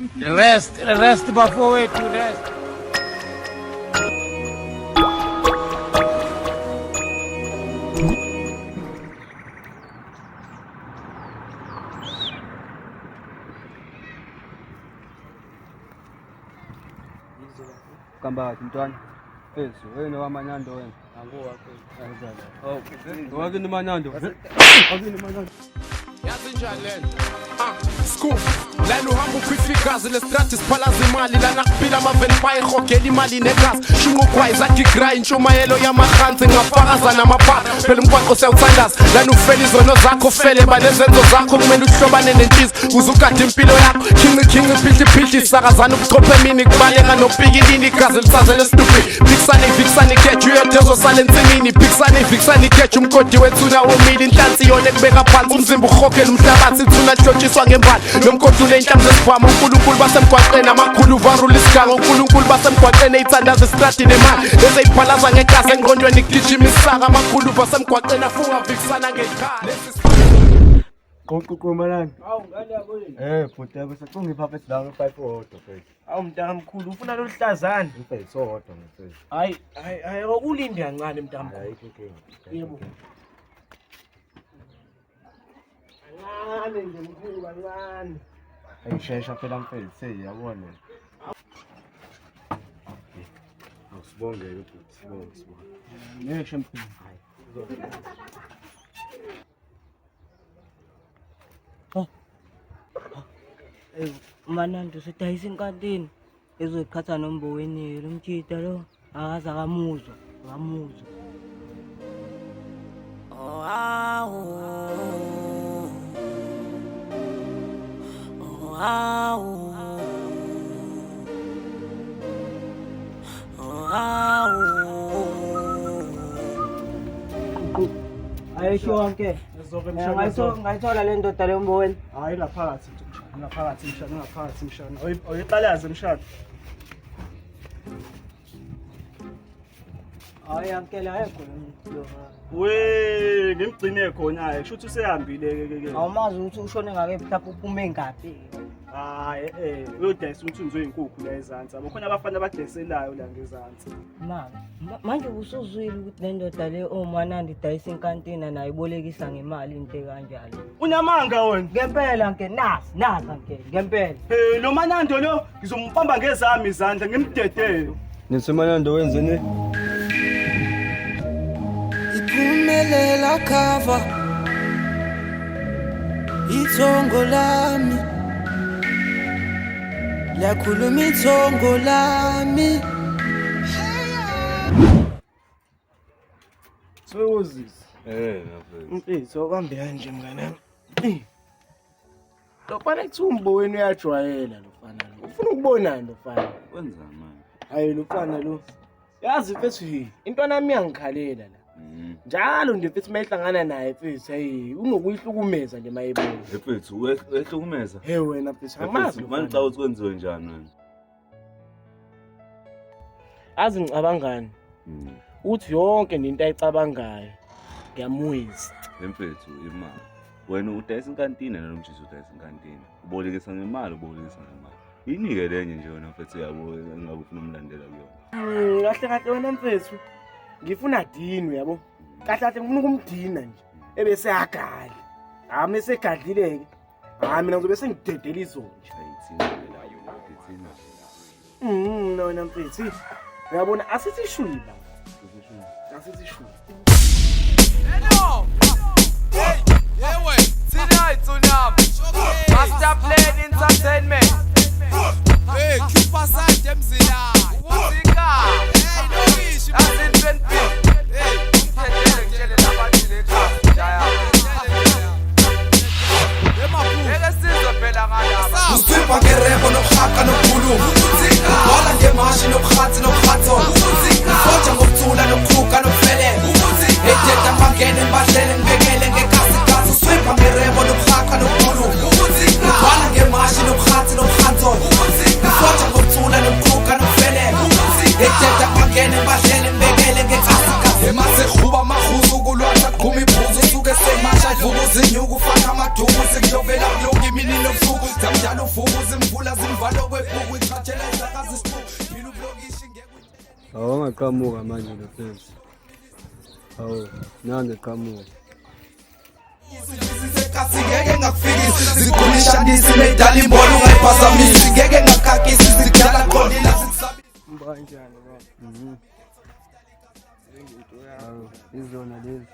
Rest before we to rest. Kamba mntwana. Wena wamanando wena. Wakini manando. Yazinjani lento? Scoop. Lana uhamba ukhwifika igazi lestratis phalaza imali lana kuphila ama-vampire hogela imali negazi shingo khwayiza digray intshumayelo yamahansi ngafakaza namapha phela umgwaqo siyawuthandaza lana ufele izono zakho ufele balezenzo zakho kumele uhlobane nentshizi uze ugade impilo yakho khingi philti sakazana ubuchophe emini kubaleka nopikilini igazi lisazele stupid vikisane ikethu uyothezo sale nsimini vikisane ikethu umgodi wethuna womile inhlansi yona ekubeka phansi umzimba uhogela umhlabathi ithuna lihlotshiswa ngembali nomgodi uney'nhlamvu zesibhamu uNkulunkulu basemgwaqeni amakhulu uvarula isigango uNkulunkulu basemgwaqeni ey'thandaza esitradini nemali ezey'phalaza ngegazi engqondweni kugijima isaka amakhulu basemgwaqeni afunga vikisana ngekhaya Qoqoqomalani. Awu ngale yabo yini? Futhi bese kungipha ethi la 5 odwa mfethu. Awu mntakamkhulu ufuna lo hlazana. Mfethu sodwa mfethu. Hayi ulinde kancane mntakamkhulu. Hayi inkinga. Yebo. Kancane nje mkhulu kancane. Ayishesha phela mfethu yabona. Sibongele futhi sibonge. Ngisho mkhulu. Manando sidayisa inkantini ezoyiqhatha nomboweni lo mtshita lo akaze akamuzwa. Ayisho wonke. Ngayithola le ndoda le mboweni. Hayi ngaphakathi mshana. Oyiqalaze mshana. Hayi ankele ayekho lo. We ngimgcine khona kusho ukuthi usehambile ke. Awumazi ukuthi ushone ngake mhlawumbe uphume ngaphi. Hayi uyodayisa umthunzi wezinkukhu la ezantsi. Abakhona abafana abadeselayo la ngezantsi. Manje usuzwile ukuthi le ndoda le oManandi idayisa inkantina nayo ibolekisa ngemali into kanjalo. Unamanga wena. Ngempela nke nasa nke ngempela. Lo Manando lo ngizombamba ngezami izandla ngimdedele. Nesimanando wenzeni? Iphumelela cover ithongo lami lakhuluma ithongo lami Sewuzisi. Mfethu. Mfethu okambe kanje mngane. Lo fana kuthi umboweni uyajwayela lo fana lo. Ufuna ukubonani lo fana? Wenza manje. Hayi lo fana lo. Yazi mfethu intwana yami iyangikhalela la. Njalo nje mfethu mayihlangana naye mfethu hey unokuyihlukumeza nje mayibona. Mfethu wehlukumeza. Hey wena mfethu angamazi. Manje xa uthi kwenziwe njani wena? Azi ngicabangani? Uthi yonke into ayicabangayo ngiyamwisa. Mfethu imali. Wena udayisa inkantina nomjisi udayisa inkantina. Ubolekisa ngemali. Inike lenye nje wena mfethu yabo engabe ufuna umlandela kuyona. Kahle wena mfethu. Ngifuna dini yabo. Kahle ngifuna ukumdina nje. Ebese yagali. Mase gadlileke. Mina ngizobe sengidedela izonje. Ayithina la yona ithina. No mfethu. Uyabona asithi shwiba. Asithi shwiba. Hello. Hey, wait. Tonight, Master Plan Entertainment. Hey, keep aside them zilla. Uzika. Hey, no issue. As in 20. Hey, tell about the class. Jaya. Usipa ngerebo nokuhaka nokukhuluma wala ngemashi nokuhathi nokukhatho ufoja ngokuthula nokukhuka nokufelela ededa mangene embahlele ngibekele ngekhasikhathi usipa ngerebo nokuhaka nokukhuluma wala ngemashi nokuhathi nokukhatho ufoja ngokuthula nokukhuka nokufelela ededa mangene embahlele ngibekele ngekhasikhathi emasekuba amahuzu kulwandla kuqhuma ibhuzu suke semasha vuka uzinyuka ufaka amaduku sekuyovela kulonke imini nobusuku zamjalo uvuka uzimvula zimvalo Awungaqhamuka manje lo mfethu. Hawu, nande qhamuka. Ngeke ngakufikisi zikunisha ndisi medali imbono ungayiphazamisi ngeke ngakakisi zikudala qondila zikusabisa Mbanjani baba? Hawu, izona lezi.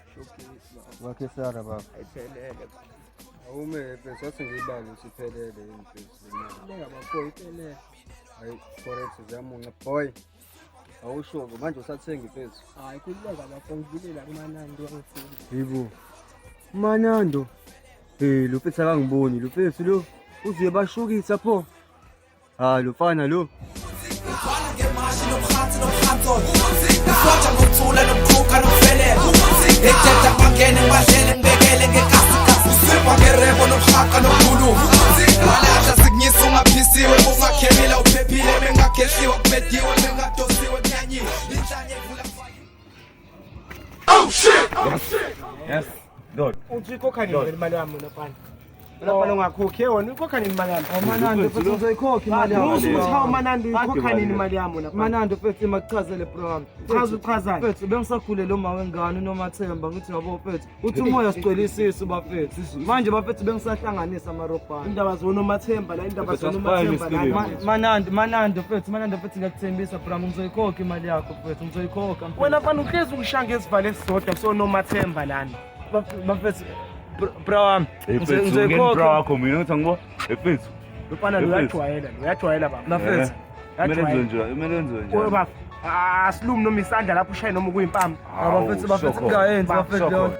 Wakhe sara baba. Ayiphelele. Awume mfethu wathi ngiyibale usiphelele mfethu. Ngabaphoyi iphelele. Hayi, forex zamunga boy. Awusho manje usathenga mfethu. Hayi kuleka abaphoyi ngibilela kumanandi wangifuna. Yibo. Manando. Lo mfethu akangiboni lo mfethu lo. Uziye bashukisa pho. Lo fana lo. Ngithwala ngemashi nomkhathi nomkhathon Ufoja ngokuthula nokuqhuka nokufelela Ngithetha bangene ngibahlele ngibekele ngekhasikasi Usipha ngerebo nokuhaka nokukhuluma Walahla sikunyisa ungaphisiwe ungakhemila uphephile bengakhehliwe kubediwe bengadosiwe kunyanyiwe Inhlanye evula Oh shit! Yes. Dot. Uthi ikhokha nini imali yami nopana? Lapha ungakhokhi wona ikhokha nini imali yami? Manando mfethu uzoyikhokha imali yakho. Uthi Manandi ikhokha nini imali yami nopana? Manando mfethu makuchazele bro. Chaza uchazani. Mfethu bengisakhulele uma wengane noMathemba ngithi yabo mfethu. Uthi umoya sigcwelisisa bafethu. Manje bafethu bengisahlanganisa amarobhana. Indaba zonoMathemba la indaba zonoMathemba la. Manando mfethu ngiyakuthembisa bro ngizoyikhokha imali yakho mfethu ngizoyikhokha. Wena mfana uhlezi ukishanga esivale esisodwa sonoMathemba lana. Bafethu bro Ngizoyikhokha. Bro wakho mina uthi ngibo efethu. Lopana uyajwayela baba. Bafethu Kumele enziwe njalo. Oba asilumi noma isandla lapho ushaye noma kuyimpama. Bafethu kungayenzi bafethu.